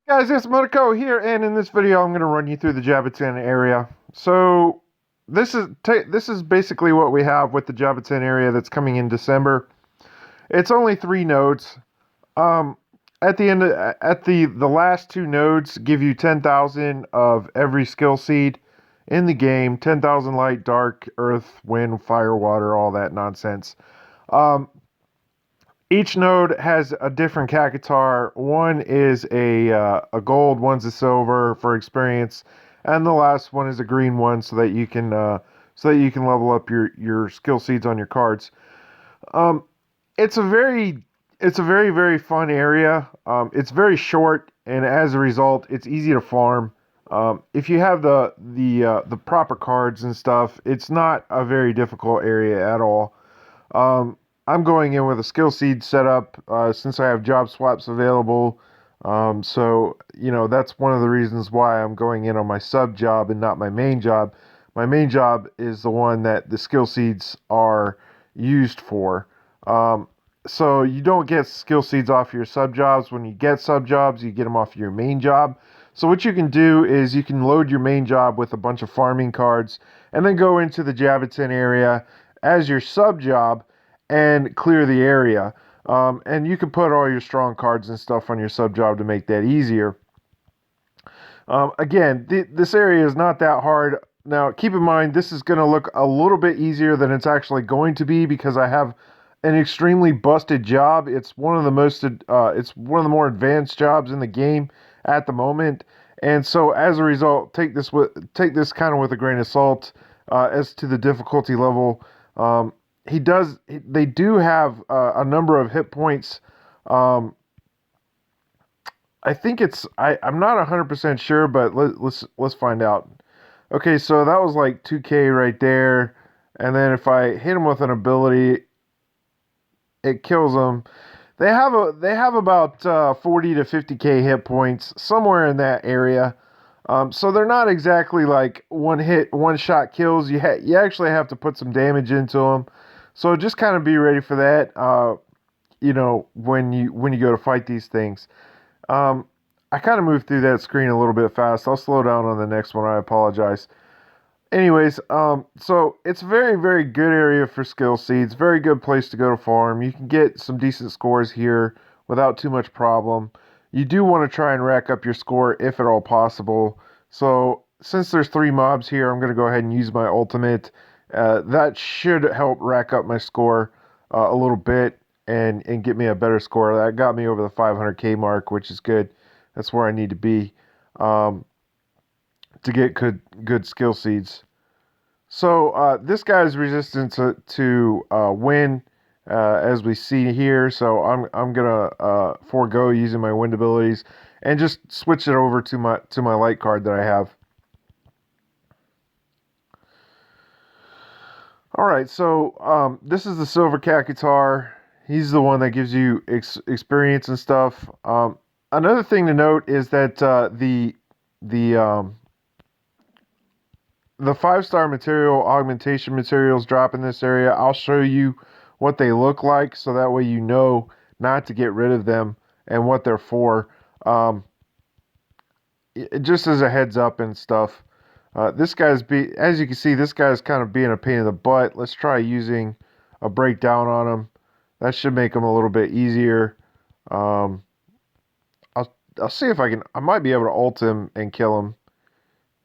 Guys, it's Monaco here, and in this video, I'm going to run you through the Jaboten area. So, this is basically what we have with the Jaboten area that's coming in December. It's only 3 nodes. Um, at the last 2 nodes give you 10,000 of every skill seed in the game. 10,000 light, dark, earth, wind, fire, water, all that nonsense. Um, each node has a different cactuar. One is a gold, one's a silver for experience, and the last one is a green one so that you can level up your skill seeds on your cards. Um, it's a very very fun area. It's very short, and as a result, it's easy to farm. If you have the proper cards and stuff, it's not a very difficult area at all. Um, I'm going in with a skill seed setup since I have job swaps available. So that's one of the reasons why I'm going in on my sub job and not my main job. My main job is the one that the skill seeds are used for. Um, so you don't get skill seeds off your sub jobs. When you get sub jobs, you get them off your main job. So what you can do is you can load your main job with a bunch of farming cards and then go into the Jaboten area as your sub job and clear the area. And you can put all your strong cards and stuff on your sub job to make that easier. Again, this area is not that hard. Now, keep in mind, this is going to look a little bit easier than it's actually going to be because I have an extremely busted job. It's one of the more advanced jobs in the game at the moment, and so as a result, take this kind of with a grain of salt as to the difficulty level. They do have a number of hit points. Um, I think I'm not 100% sure, but let's find out. Okay, so that was like 2K right there. And then if I hit them with an ability, it kills them. They have about 40 to 50K hit points somewhere in that area. So they're not exactly like one hit, one shot kills. You actually have to put some damage into them. So just kind of be ready for that. When you go to fight these things. Um, I kind of moved through that screen a little bit fast. I'll slow down on the next one. I apologize. Anyways, so it's a very, very good area for skill seeds. Very good place to go to farm. You can get some decent scores here without too much problem. You do want to try and rack up your score if at all possible. So since there's 3 mobs here, I'm going to go ahead and use my ultimate. That should help rack up my score a little bit and get me a better score. That got me over the 500K mark, which is good. That's where I need to be um, to get good skill seeds. So this guy's resistant to wind, as we see here. So I'm gonna forego using my wind abilities and just switch it over to my light card that I have. All right, so this is the silver cat guitar. He's the one that gives you experience and stuff. Another thing to note is that the um, the 5-star material augmentation materials drop in this area. I'll show you what they look like so that way you know not to get rid of them and what they're for. Um, just as a heads up and stuff. As you can see, this guy's kind of being a pain in the butt. Let's try using a breakdown on him. That should make him a little bit easier. Um, I'll see if I might be able to ult him and kill him,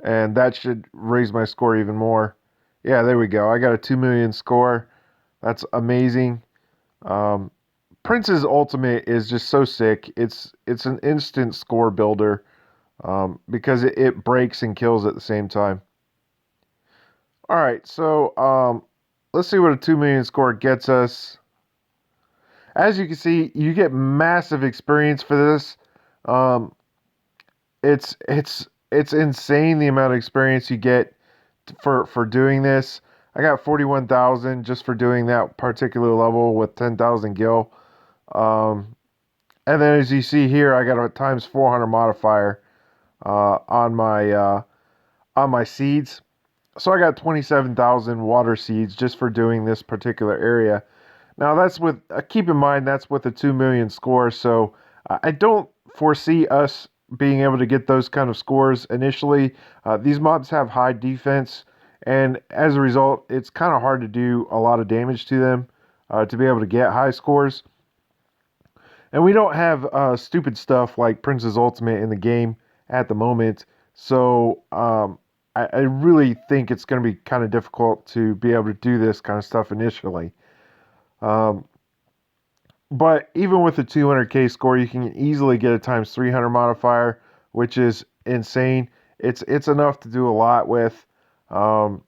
and that should raise my score even more. Yeah, there we go. I got a 2 million score. That's amazing. Um, Prince's ultimate is just so sick. It's an instant score builder because it breaks and kills at the same time. All right, so let's see what a 2 million score gets us. As you can see, you get massive experience for this. Um, it's insane the amount of experience you get for doing this. I got 41,000 just for doing that particular level with 10,000 gil. Um, and then as you see here, I got a times 400 modifier uh, on my uh, on my seeds. So I got 27,000 water seeds just for doing this particular area. Now that's with keep in mind that's with a 2 million score. So I don't foresee us being able to get those kind of scores initially. These mobs have high defense, and as a result, it's kind of hard to do a lot of damage to them to be able to get high scores. And we don't have stupid stuff like Prince's Ultimate in the game at the moment, so I really think it's going to be kind of difficult to be able to do this kind of stuff initially. Um, but even with the 200k score, you can easily get a times 300 modifier, which is insane. It's enough to do a lot with. Um,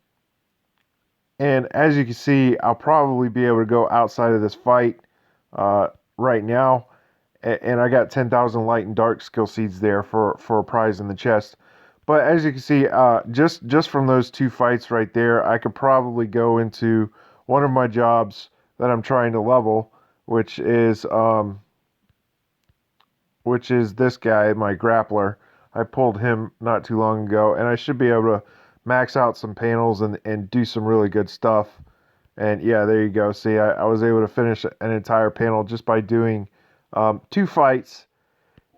and as you can see, I'll probably be able to go outside of this fight uh, right now. And I got 10,000 light and dark skill seeds there for a prize in the chest. But as you can see, just from those two fights right there, I could probably go into one of my jobs that I'm trying to level, which is this guy, my grappler. I pulled him not too long ago, and I should be able to max out some panels and do some really good stuff. And yeah, there you go. See, I was able to finish an entire panel just by doing two fights.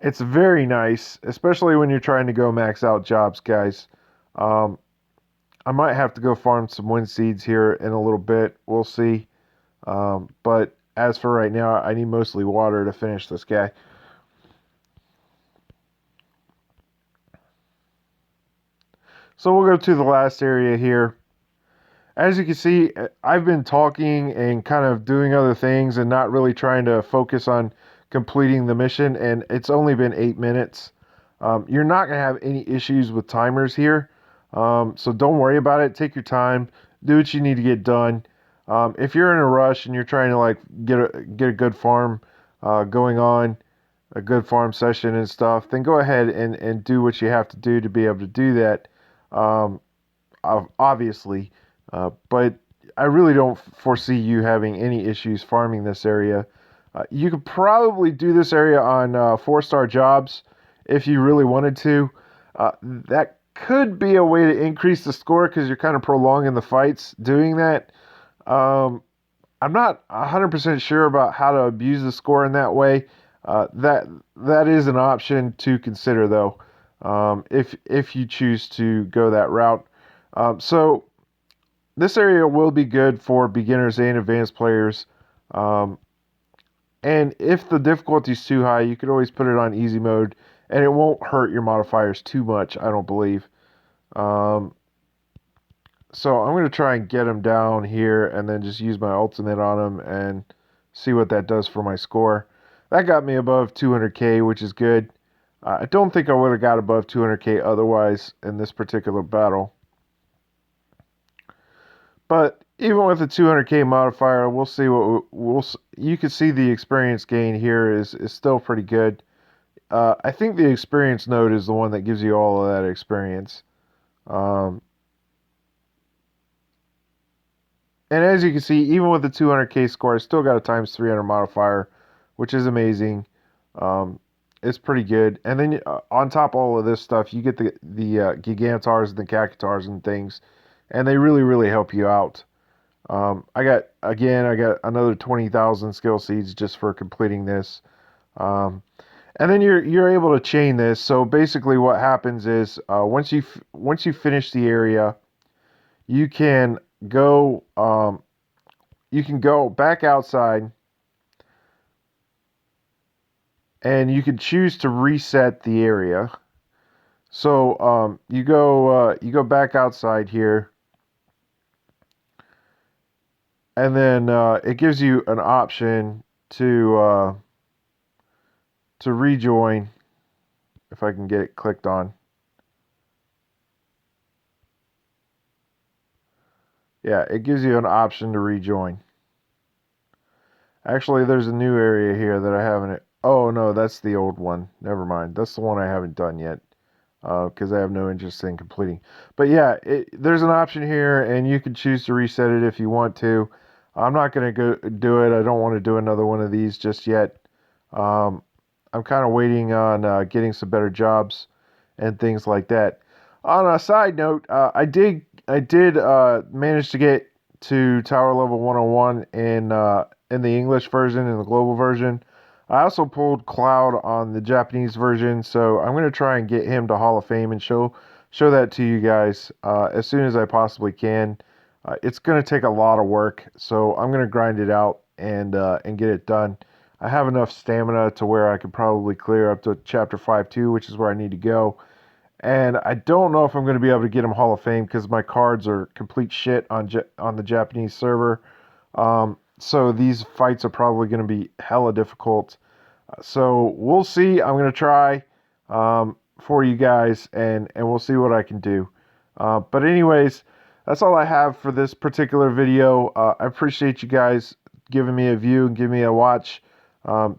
It's very nice, especially when you're trying to go max out jobs, guys. Um, I might have to go farm some wind seeds here in a little bit. We'll see. But as for right now, I need mostly water to finish this guy. So we'll go to the last area here. As you can see, I've been talking and kind of doing other things and not really trying to focus on completing the mission, and it's only been 8 minutes. You're not going to have any issues with timers here, so don't worry about it. Take your time, do what you need to get done. If you're in a rush and you're trying to like get a good farm going on, a good farm session and stuff, then go ahead and do what you have to do to be able to do that. Um, obviously. But I really don't foresee you having any issues farming this area. You could probably do this area on 4-star jobs if you really wanted to. That could be a way to increase the score because you're kind of prolonging the fights doing that. I'm not 100% sure about how to abuse the score in that way. That is an option to consider though, if you choose to go that route. So this area will be good for beginners and advanced players. Um, and if the difficulty is too high, you could always put it on easy mode, and it won't hurt your modifiers too much, I don't believe. Um, so I'm going to try and get him down here and then just use my ultimate on him and see what that does for my score. That got me above 200k, which is good. I don't think I would have got above 200k otherwise in this particular battle. But even with the 200k modifier, we'll see you can see the experience gain here is still pretty good. I think the experience node is the one that gives you all of that experience. Um, and as you can see, even with the 200k score, I still got a times 300 modifier, which is amazing. It's pretty good. And then on top of all of this stuff, you get the Gigantars and the Cacatars and things, and they really help you out. I got another 20,000 skill seeds just for completing this. And then you're able to chain this. So basically, what happens is once you finish the area, you can go back outside, and you can choose to reset the area. So you go back outside here. And then it gives you an option to rejoin, if I can get it clicked on. Yeah, it gives you an option to rejoin. Actually, there's a new area here that I haven't. Oh no, that's the old one. Never mind. That's the one I haven't done yet because I have no interest in completing. But yeah, there's an option here, and you can choose to reset it if you want to. I'm not going to go do it. I don't want to do another one of these just yet. I'm kind of waiting on getting some better jobs and things like that. On a side note, I did manage to get to tower level 101 in the English version and the global version. I also pulled Cloud on the Japanese version, so I'm going to try and get him to Hall of Fame and show that to you guys as soon as I possibly can. It's going to take a lot of work, so I'm going to grind it out and get it done. I have enough stamina to where I could probably clear up to Chapter 5-2, which is where I need to go. And I don't know if I'm going to be able to get him Hall of Fame because my cards are complete shit on the Japanese server. So these fights are probably going to be hella difficult. So we'll see. I'm going to try for you guys, and we'll see what I can do. But anyways, that's all I have for this particular video. I appreciate you guys giving me a view and giving me a watch.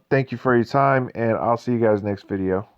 Thank you for your time, and I'll see you guys next video.